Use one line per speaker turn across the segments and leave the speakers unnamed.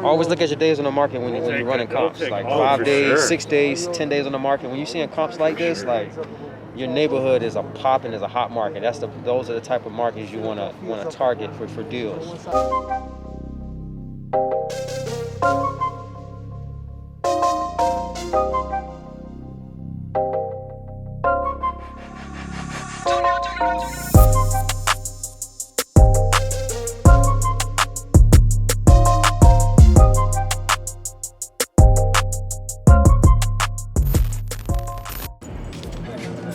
Always look at your days on the market when you're running comps. Like 5 days,
sure.
6 days, 10 days on the market. When you're seeing comps like this, like your neighborhood is a popping, is a hot market. Those are the type of markets you wanna target for deals.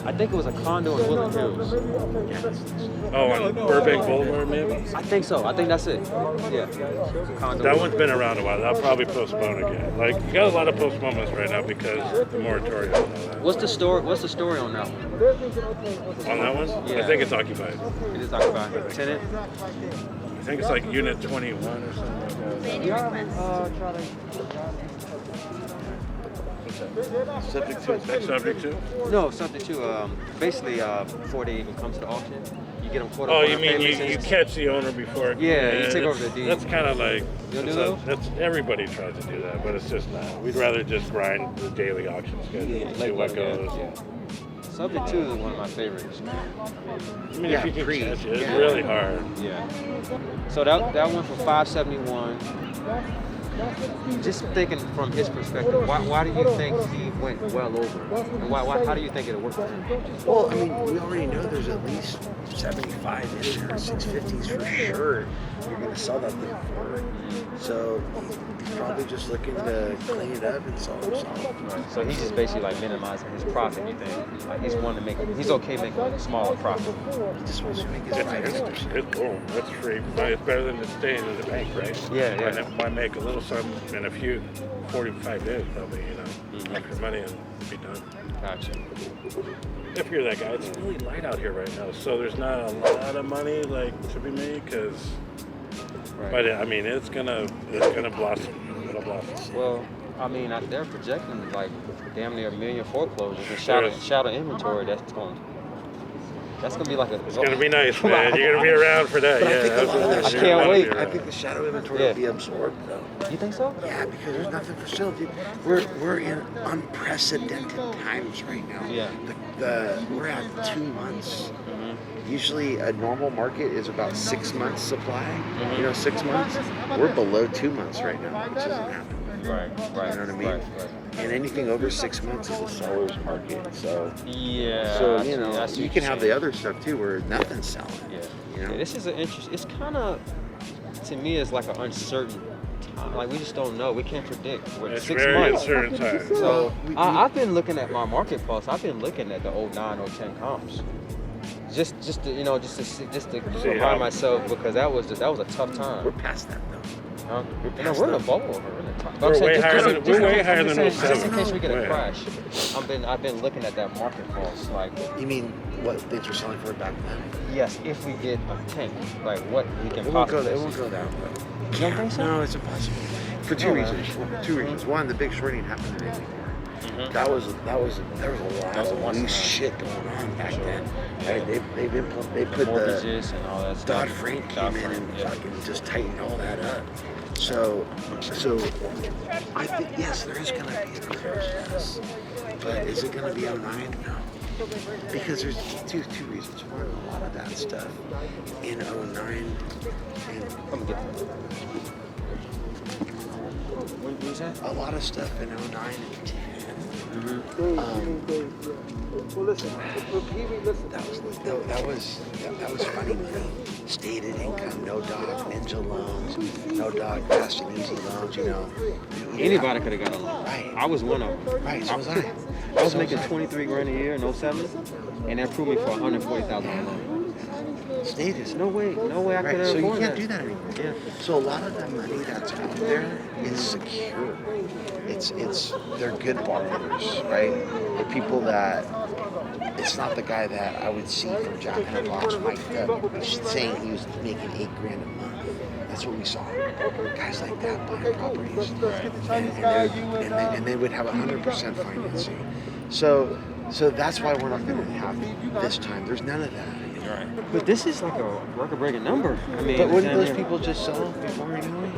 I think it was a condo in Woodland Hills.
Oh, on Burbank Boulevard, maybe?
I think so. I think that's it. Yeah. Condo.
That one's been around a while. That'll probably postpone again. Like, you got a lot of postponements right now because the moratorium and all that.
What's the story on that one?
On that one?
Yeah.
I think it's occupied.
It is occupied. Tenant?
I think it's like Unit 21 or something like that. Subject to? Subject to?
No, subject to basically before they even come to the auction, you get them quoted.
Oh, you mean you catch the owner before?
Yeah, you take over the deed.
That's kind of like,
You'll do those?
that's everybody tries to do that, but it's just not. We'd rather just grind the daily auction schedule, see what goes.
Yeah. Subject to is one of my favorites.
I mean, if you can catch it, it's really hard.
Yeah. So that went for $571. Just thinking from his perspective, why do you think he went well over? And how do you think it'll work for him?
Well, I mean, we already know there's at least 75 in there, 650s for sure. You're going to sell that thing for. So he's probably just looking to clean it up and sell himself.
So he's just basically like minimizing his profit. You think like he's okay making a smaller profit.
He just wants to make his money.
It's boom. That's free. It's better than staying in the bank, right?
Yeah.
Why make a little something in a few 45 days, probably, extra money and be done.
Gotcha.
If you're that guy, it's really light out here right now, so there's not a lot of money like to be made because. Right. But I mean, it's gonna blossom. It'll blossom.
Well, I mean, they're projecting like damn near 1 million foreclosures and shadow inventory. That's gonna be like a.
It's gonna be nice, man. You're gonna be around for that.
But
Yeah,
I think a lot of that
I can't wait.
I think the shadow inventory will be absorbed, though.
You think so?
Yeah, because there's nothing for sale, dude. We're in unprecedented times right now.
Yeah.
We're at 2 months. Usually a normal market is about 6 months supply. 6 months. We're below 2 months right now, which isn't happening.
Right.
You know what I mean?
Right.
And anything over 6 months is a seller's market. So
yeah.
So you can have the other stuff too, where nothing's selling.
Yeah.
You know?
This is an interest. It's kind of, to me, it's like an uncertain time. Like we just don't know. We can't predict.
It's
6
very
months.
uncertain time.
So I've been looking at my market pulse. I've been looking at the 09, 010 comps. Just to remind myself, because that was a tough time.
We're past that though.
Huh?
We're
We're in a bubble.
We're way higher than
Just
07.
in case we get a
Way
crash, I've been looking at that market pulse. Like,
You mean what things were selling for back then?
yes, if we get a tank, like what we can
It won't
possibly.
go that way.
You don't think so?
No, it's impossible. For two reasons. One, the big shorting happened anymore. There was a lot of loose shit going on back then. Right? They put the
Mortgages and all that stuff.
Dodd-Frank came in and fucking just tightened all that up. So I think yes, there is gonna be a crash, but is it gonna be 09? No. Because there's two reasons. One, a lot of that stuff in 09
Come get that. What you say?
a lot of stuff in 09 and 10. That was funny money. Stated income, no dog, ninja loans, no dog, fast and easy loans.
Anybody could have got a loan.
Right.
I was one of them.
Right, so was I.
I was making 23 grand a year in 07, and they approved me for 140,000 a loan.
Stated.
No way I could have
So you
afforded
can't
that.
do that anymore.
Yeah.
So a lot of the money that's out there is secure. They're good borrowers, right? The people that it's not the guy that I would see from Jack in the Box mic'd up saying he was making $8 grand a month. That's what we saw. Guys like that buying properties, and they would have 100% financing. So that's why we're not going to have this time. There's none of that.
Right. But this is like a record-breaking number. I mean,
But wouldn't those people just sell before anyway?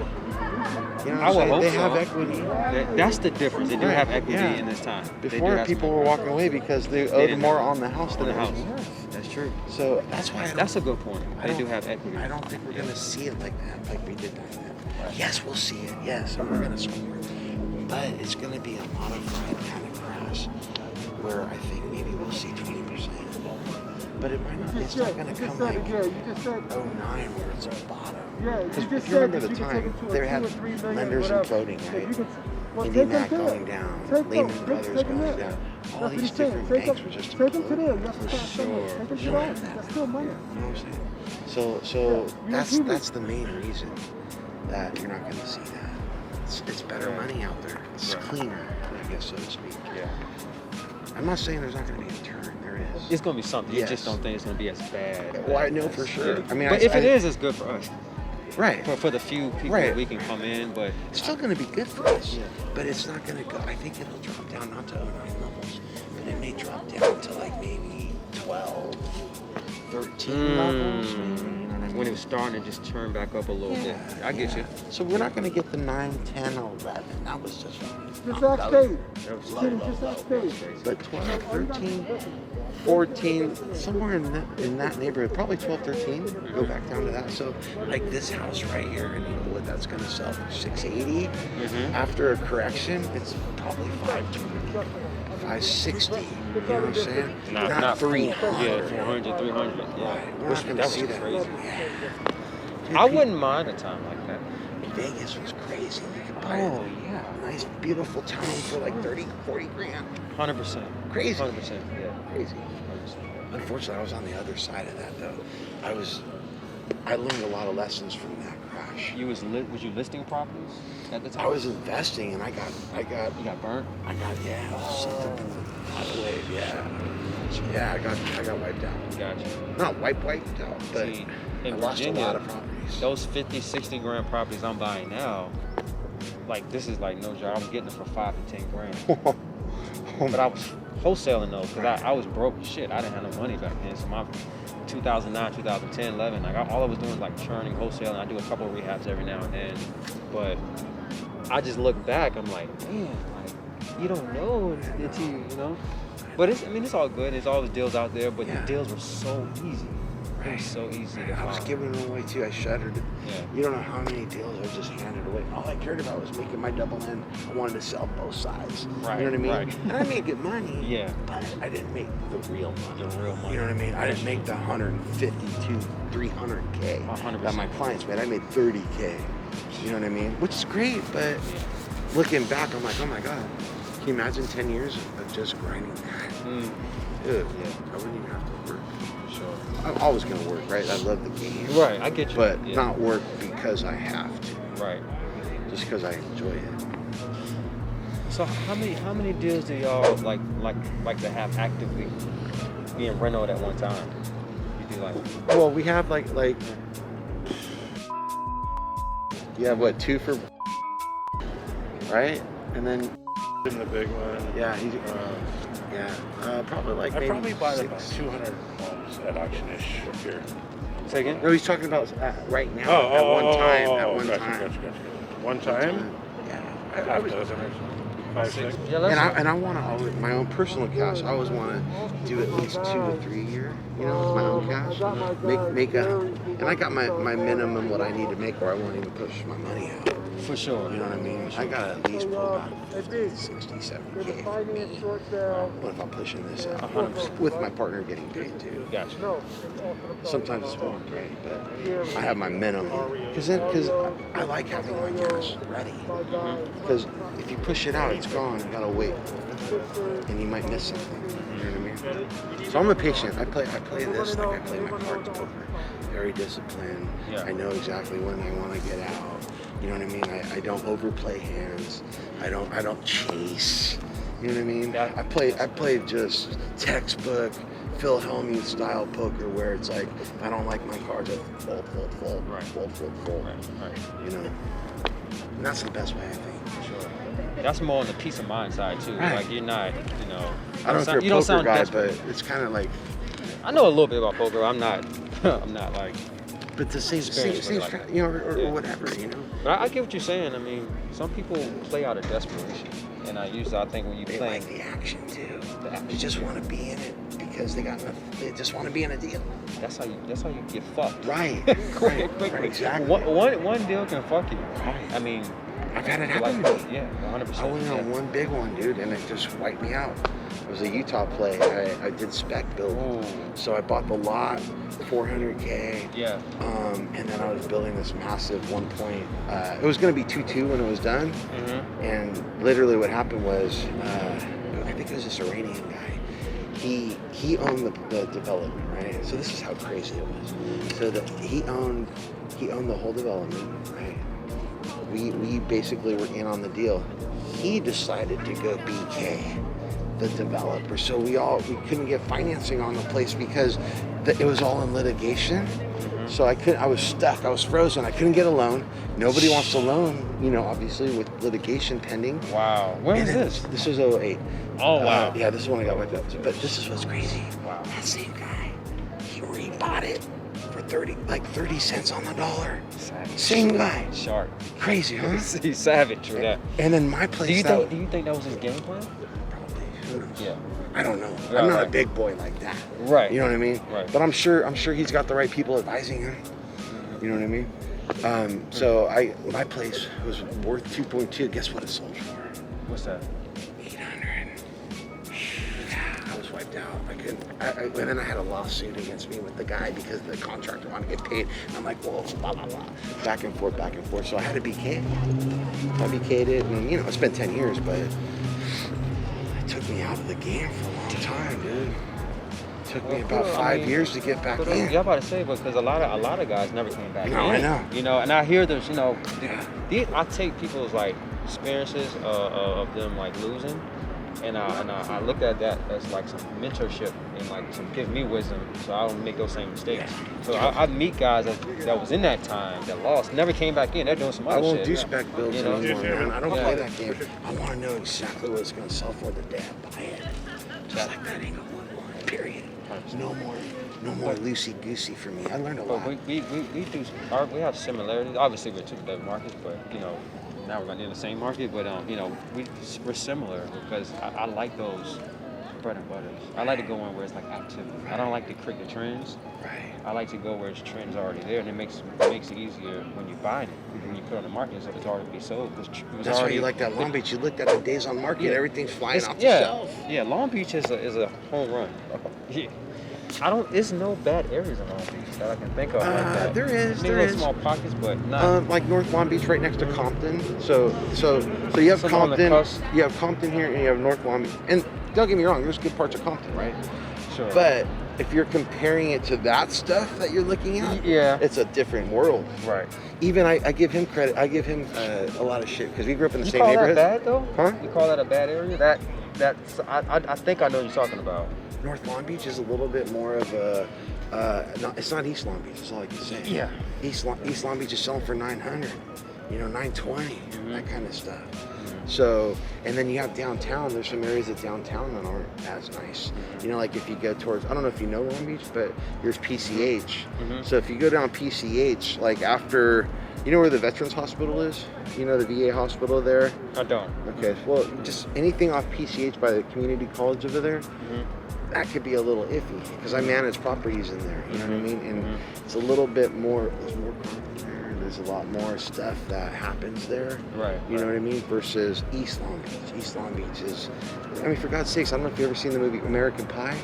You know
I
what
would
I'm
hope
saying? They
so.
have equity.
That's the difference. They do
Right,
have equity
yeah.
in this time. They do
Before,
have
people
some
were
equity.
walking away because they
They
owed
didn't
more
have-
on the house than
on the
it was
house.
worth.
That's true.
So that's why
That's a good point.
I
They
don't-
do have equity.
I don't think we're going to see it like that, like we did back then. Yes, we'll see it. Yes, and we're going to score. But it's going to be a modified kind of crash where I think maybe we'll see 20%. But it might not. It's not going to come like 09 where it's a bottom. Because if you remember the time, they had lenders imploding, right? Indianac going down, Lehman Brothers going down. All these different banks were just imploding.
For sure.
You don't have that.
That's still money.
You know what I'm saying? So that's the main reason that you're not going to see that. It's better money out there. It's cleaner, I guess, so to speak.
Yeah.
I'm not saying there's not going to be a turn. There is.
It's gonna be something. You
Yes.
just don't think it's gonna be as bad.
Well, I know for sure. I mean,
but if it is, it's good for us.
right.
For the few people
Right.
that we can come in, but
It's still going to be good for us,
Yeah.
but it's not going to go. I think it'll drop down not to 09 levels, but it may drop down to like maybe 12, 13 levels. Maybe, you know what I mean?
when it was starting to just turn back up a little bit. I get you.
So we're not going to get the 9, 10, 11. That was just
Just ask Dave.
That was
Kenny, just ask Dave.
But 12, 13, 14, somewhere in that neighborhood, probably 12, 13, go back down to that. So like this house right here in Inglewood, that's going to sell for 680. After a correction, it's probably 520, 560. You know what I'm saying? Not 300.
Yeah, 400, 300. Yeah.
Right. We're not going to see that.
Crazy.
Yeah.
I wouldn't mind a time like that.
Vegas was crazy. You could buy
Oh,
a
yeah.
nice, beautiful town for like 30, 40 grand.
100%.
Crazy.
100%. Yeah.
Crazy.
100%.
Unfortunately, I was on the other side of that though. I learned a lot of lessons from that crash.
Was you listing properties at the time?
I was investing and I got
You got burnt?
something hot wave, yeah. Yeah, I got wiped out.
Gotcha.
Not wiped out, but
See,
I
in
lost
Virginia,
a lot of properties.
those 50, 60 grand properties I'm buying now, like this is like no joke. I was getting them for 5 and 10 grand. But I was wholesaling those because I was broke as shit. I didn't have no money back then. So my 2009, 2010, 11, like all I was doing was like churning, wholesaling. I do a couple of rehabs every now and then. But I just look back, I'm like, man, like you don't know until you know. But it's all good. There's all the deals out there, but the deals were so easy. It was so easy to
I was
find.
giving them away too. I shuttered it.
Yeah.
You don't know how many deals I just handed away. All I cared about was making my double end. I wanted to sell both sides.
Right,
You know what I mean?
right.
And I made good money.
Yeah.
But I didn't make the real money.
The real money.
You know what I mean? I didn't make the 150 to 300K
100%.
that my clients made. I made 30K. You know what I mean? Which is great, but looking back, I'm like, oh my God. Can you imagine 10 years of just grinding that? Ugh, I wouldn't even have to work.
Sure.
I'm always going to work, right? I love the game.
Right, I get you.
But
Yeah.
not work because I have to.
Right.
Just because I enjoy it.
So how many deals do y'all like to have actively being rented at one time? You do like
Well, we have like you have what, 2 for, right? And then
In the big one.
yeah, probably like
I
maybe
probably bought
6.
about 200 homes at auction-ish here.
say again?
No, he's talking about right now. At one time.
Gotcha. One time?
Yeah.
I was dozen or so. 5, 6.
Yeah, that's
And I want to always, my own personal cash. I always want to do at least 2 to 3 a year. You know, with my own cash. Make and I got my minimum what I need to make, or I won't even push my money out.
for sure.
You know what I mean? I gotta at least pull about 50, 60, 70K for me. What if I'm pushing this out?
100%.
With my partner getting paid too.
Gotcha.
Sometimes it's more great, but I have my minimum. Because I like having my cash ready. Because if you push it out, it's gone. You gotta wait, and you might miss something. You know what I mean? So I'm a patient. I play this like I play my cards poker. Very disciplined.
Yeah. I
know exactly when I want to get out. You know what I mean? I don't overplay hands. I don't chase. You know what I mean?
Yeah.
I play just textbook Phil Hellmuth style poker where it's like if I don't like my cards, I fold.
Right.
Fold.
Right.
You know? And that's the best way I think.
Sure. That's more on the peace of mind side too.
Right.
Like you're not, you know.
I don't know if
you
you're a
don't
poker
sound
guy,
desperate.
but it's kind of like
I know a little bit about poker. I'm not. I'm not like.
but the same,
experience with it like that.
you know, or
Yeah.
whatever, you know.
But I get what you're saying. I mean, some people play out of desperation, and I think when you
They
play,
like the action too. They just want to be in it because they got nothing. They just want to be in a deal.
that's how you get fucked.
Right.
Quickly.
Right, exactly.
One deal can fuck you.
Right.
I mean,
I've had it
like,
happen to me.
yeah, 100%.
I went on one big one, dude, and it just wiped me out. It was a Utah play. I did spec build.
Ooh.
So I bought the lot, 400K.
Yeah.
And then I was building this massive it was going to be 2-2 when it was done.
Mm-hmm.
And literally what happened was, I think it was this Iranian guy. He owned the development, right? So this is how crazy it was. So that he owned the whole development, right? We basically were in on the deal. He decided to go BK the developer. So we couldn't get financing on the place because it was all in litigation. So I was stuck. I was frozen. I couldn't get a loan. Nobody wants to loan, obviously with litigation pending.
Wow. When was this?
This was 08.
Oh, wow.
Yeah, this is when I got wiped out. But this is what's crazy.
Wow.
That same guy, he rebought it for 30 cents on the dollar.
Savage.
Same guy.
Sharp.
Crazy, huh?
He's savage for that.
And then my place.
Do you think that was his game plan?
Probably. Who knows?
Yeah.
I don't know.
Yeah,
I'm not
right.
a big boy like that.
Right.
You know what I mean?
Right.
But I'm sure he's got the right people advising him. You know what I mean? So my place was worth 2.2. Guess what it sold for?
What's that?
800. Yeah, I was wiped out. I couldn't. And then I had a lawsuit against me with the guy because the contractor wanted to get paid. And I'm like, whoa, blah blah blah, back and forth. So I had to BK it. I BK'd it, and it's been 10 years, but it took me out of the game for a long time, dude. Took me about 5 years to get back in.
Yeah, I'm about to say, because a lot of guys never came back.
No,
in.
I know.
And I hear there's, I take people's like experiences of them like losing, and I look at that as like some mentorship and like some give me wisdom, so I don't make those same mistakes. So I meet guys that was in that time that lost, never came back in. They're doing some other
I
shit.
won't do spec builds
You know?
anymore, man. I don't
Yeah.
play that game. I want to know exactly what it's going to sell for the day I buy it. Just like that ain't going on. Period. No more loosey goosey for me. I learned a lot.
But we have similarities. Obviously, we're two different markets, but now we're in the same market. But we're similar because I like those bread and butters. I like to go in where it's like activity. I don't like to create the trends.
Right.
I like to go where it's trends already there, and it makes it easier when you buy it. When you put it on the market, so it's already be sold.
That's why you like that Long Beach. You looked at the days on market.
Yeah.
Everything's flying off the
yeah,
shelf.
Yeah, Long Beach is a home run. Yeah. There's no bad areas in Long Beach that I can think of like that.
There is.
Maybe little small pockets, but not.
Like North Long Beach, right next to Compton. So you have
Some on the
Compton.
coast.
You have Compton here, and you have North Long Beach. And don't get me wrong, there's good parts of Compton, right?
Sure.
But if you're comparing it to that stuff that you're looking at,
Yeah.
it's a different world.
Right.
Even I give him credit. I give him a lot of shit because we grew up in the
You
same
call
neighborhood.
that bad though?
Huh?
You call that a bad area? I think I know what you're talking about.
North Long Beach is a little bit more of a. No, it's not East Long Beach. That's all I can say.
Yeah.
East Long Beach is selling for 900, 920,
Mm-hmm.
that kind of stuff. So, and then you have downtown. There's some areas of downtown that aren't as nice. Like if you go towards, I don't know if you know Long Beach, but there's PCH.
Mm-hmm.
So if you go down PCH, like after, where the Veterans Hospital is? The VA hospital there?
I don't.
Okay, well, just anything off PCH by the community college over there, that could be a little iffy because I manage properties in there. You know what I mean? And it's a little bit more. There's more concrete there. There's a lot more stuff that happens there.
Right.
You know what I mean? Versus East Long Beach. East Long Beach is. I mean, for God's sakes, I don't know if you've ever seen the movie American Pie,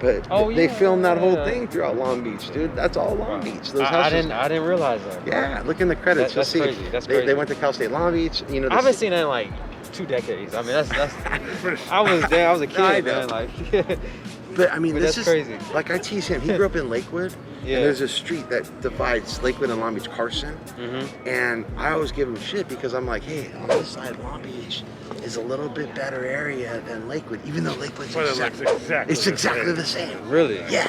but they filmed that whole thing throughout Long Beach, dude. That's all Long Beach. Those houses.
I didn't realize that.
Yeah, look in the credits.
That's
You'll see.
crazy. That's
They
crazy.
went to Cal State Long Beach.
I haven't seen that in like 2 decades. I mean, that's. I was there. I was a kid,
I know.
man. Like.
But I mean,
But
this
that's
is
crazy.
like I tease him. He grew up in Lakewood,
Yeah.
and there's a street that divides Lakewood and Long Beach, Carson.
Mm-hmm.
And I always give him shit because I'm like, hey, on this side, Long Beach is a little bit better area than Lakewood, even though Lakewood's
But it looks exactly the same.
the same.
Really?
Yeah.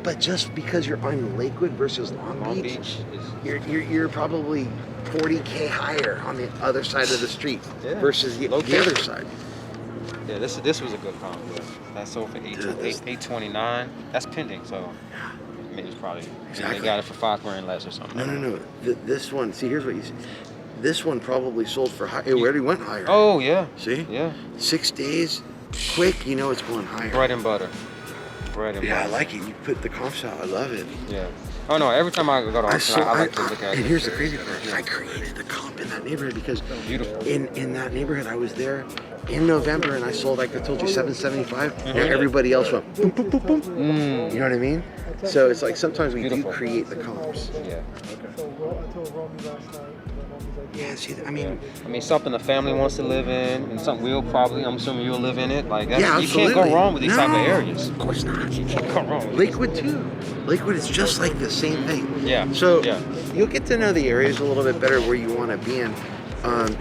But just because you're on Lakewood versus Long Beach, you're probably 40K higher on the other side of the street versus the other side.
Yeah, this was a good comp. Yeah. That sold for 829. That's pending, so I mean, it's probably
Exactly.
they got it for $5,000 less or something.
No. This one, see, here's what you see. This one probably sold for high. It already went higher.
Oh yeah.
See?
Yeah.
6 days, quick, you know it's going higher.
Bread and butter. Bread and
Yeah, I
butter.
like it. You put the comps out. I love it.
Yeah. Oh no! Every time I go to auction, I like to look at it.
And here's the crazy part. I created the comp in that neighborhood because
Beautiful.
in that neighborhood, I was there in November and I sold, like I told you, 775. And everybody else went boom, boom, boom, boom.
Mm.
You know what I mean? So it's like sometimes we
Beautiful.
do create the comps.
Yeah.
Yeah, see, I mean,
I mean, something the family wants to live in, and something we'll probably, I'm assuming you'll live in it. Like, that's,
yeah,
you
absolutely.
can't go wrong with these type of
No,
areas.
Of course not.
You can't go wrong with
Lakewood too. Lakewood is just like the same thing.
Yeah.
So
Yeah.
you'll get to know the areas a little bit better where you want to be in.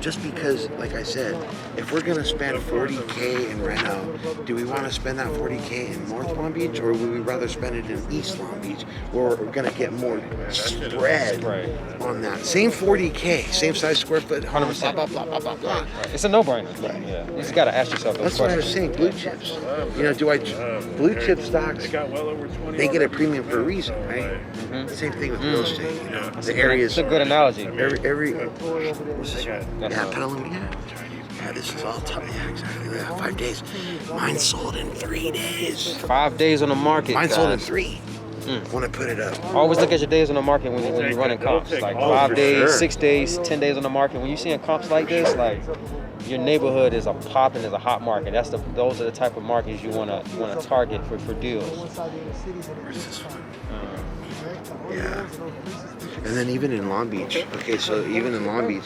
Just because, like I said, if we're gonna spend 40K in reno, do we want to spend that 40K in North Long Beach, or would we rather spend it in East Long Beach, where we're gonna get more spread
Right.
on that? Same 40K, same size square foot,
100%.
blah blah blah blah blah blah.
Right. It's a no-brainer. Yeah. You just gotta ask yourself those
That's what I was
questions.
saying. Blue chips. You know, blue chip stocks?
They got well over 20.
They get a premium for a reason, right?
Mhm.
Same thing with real estate. You know,
It's
the
a good-
areas.
It's a good analogy.
Every what's this?
That's
Yeah,
all.
Petaluma. Yeah, this is all tough. Yeah, exactly. Yeah, 5 days. Mine sold in 3 days.
5 days on the market.
Mine sold in
guys.
3. When I put it up.
Always look at your days on the market when you're running comps. Like
Oh,
5
for
days,
sure.
6 days, 10 days on the market. When you're seeing comps like this, like your neighborhood is a popping, is a hot market. Those are the type of markets you wanna target for deals.
Where's this one? Yeah. And then even in Long Beach. Okay, so even in Long Beach,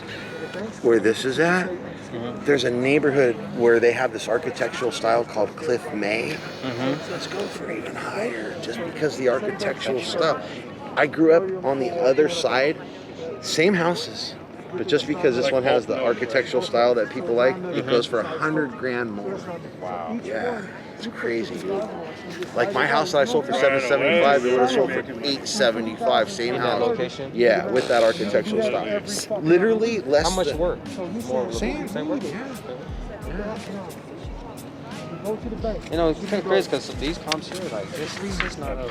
where this is at, there's a neighborhood where they have this architectural style called Cliff May. So let's go for even higher, just because the architectural stuff. I grew up on the other side, same houses, but just because this one has the architectural style that people like, it goes for $100,000 more.
Wow.
Yeah, it's crazy, dude. Like my house that I sold for $775, it would have sold for $875. Same
In that
house.
location?
Yeah, with that architectural style. Literally less.
How much
than-
work? More
Same.
Same work.
Yeah.
You know, it's kind of crazy because these comps here, like this is not a.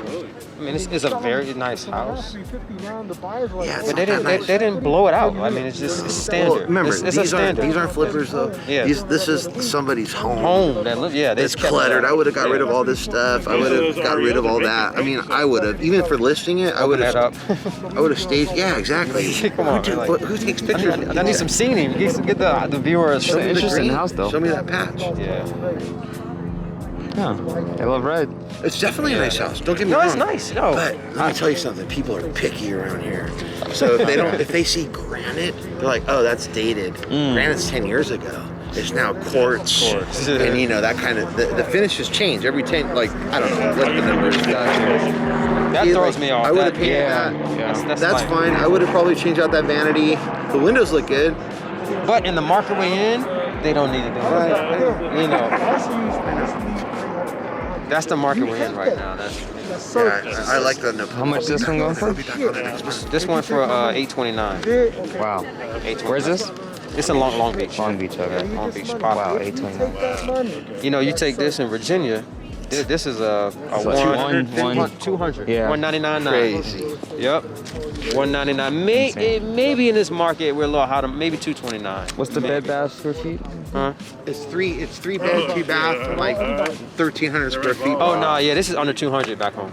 I mean, it's a very nice house,
Yeah, it's
but
not
they
that nice.
didn't blow it out. I mean, it's just it's standard.
Well, remember,
it's a
these aren't
standard.
flippers though.
Yeah.
This is somebody's home.
Home that yeah, they
It's
kept it
cluttered.
up.
I would have got
Yeah.
rid of all this stuff. I would have got rid of all that. I mean, I would have, even for listing it, I would
Open
have.
that up.
I would have staged. Yeah, exactly.
Come on,
Who,
man, like-
who takes pictures?
I need some scenery. Get the viewers.
Show me the
interesting
green.
house, though.
Show me that patch.
Yeah.
Yeah, I love red.
It's definitely a nice house. Don't get me
No,
wrong.
it's nice. No.
But let me tell you something. People are picky around here. So if they see granite, they're like, oh, that's dated. Granite's 10 years ago. It's now quartz.
Quartz.
And you know that kind of the finishes change every 10. Like I don't know what the numbers.
That
Yeah,
throws
like,
me off.
I would've
That-
painted
yeah,
that.
That's
That's
like-
fine. I would have probably changed out that vanity. The windows look good.
But in the market we're in, they don't need it. You know. That's the market we're in right now.
Yeah, I like the.
How much this one going for?
I'll be back on the next one.
This one for $829.
Wow.
829.
Where's this?
It's in Long Beach.
Long Beach, okay.
Long Beach.
Wow, 829.
You know, you take this in Virginia. This is a
So
200.
Yeah.
199.9.
Crazy.
Yep. 199. Maybe in this market we're a little hotter. Maybe 229.
What's the bed bath square feet?
Huh?
It's three bed, 2 bath, like 1,300 square feet.
Oh no, yeah, this is under 200 back home.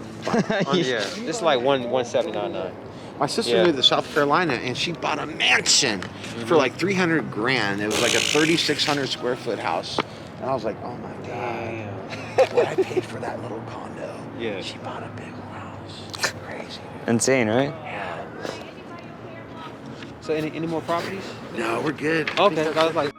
Yeah, this is like 179.9.
My sister moved to South Carolina and she bought a mansion for like $300,000. It was like a 3,600 square foot house, and I was like, oh my god, what I paid for that little condo.
Yeah.
She bought a big house. Crazy.
Insane, right?
Yeah.
So any more properties?
No, we're good.
Okay, I was like.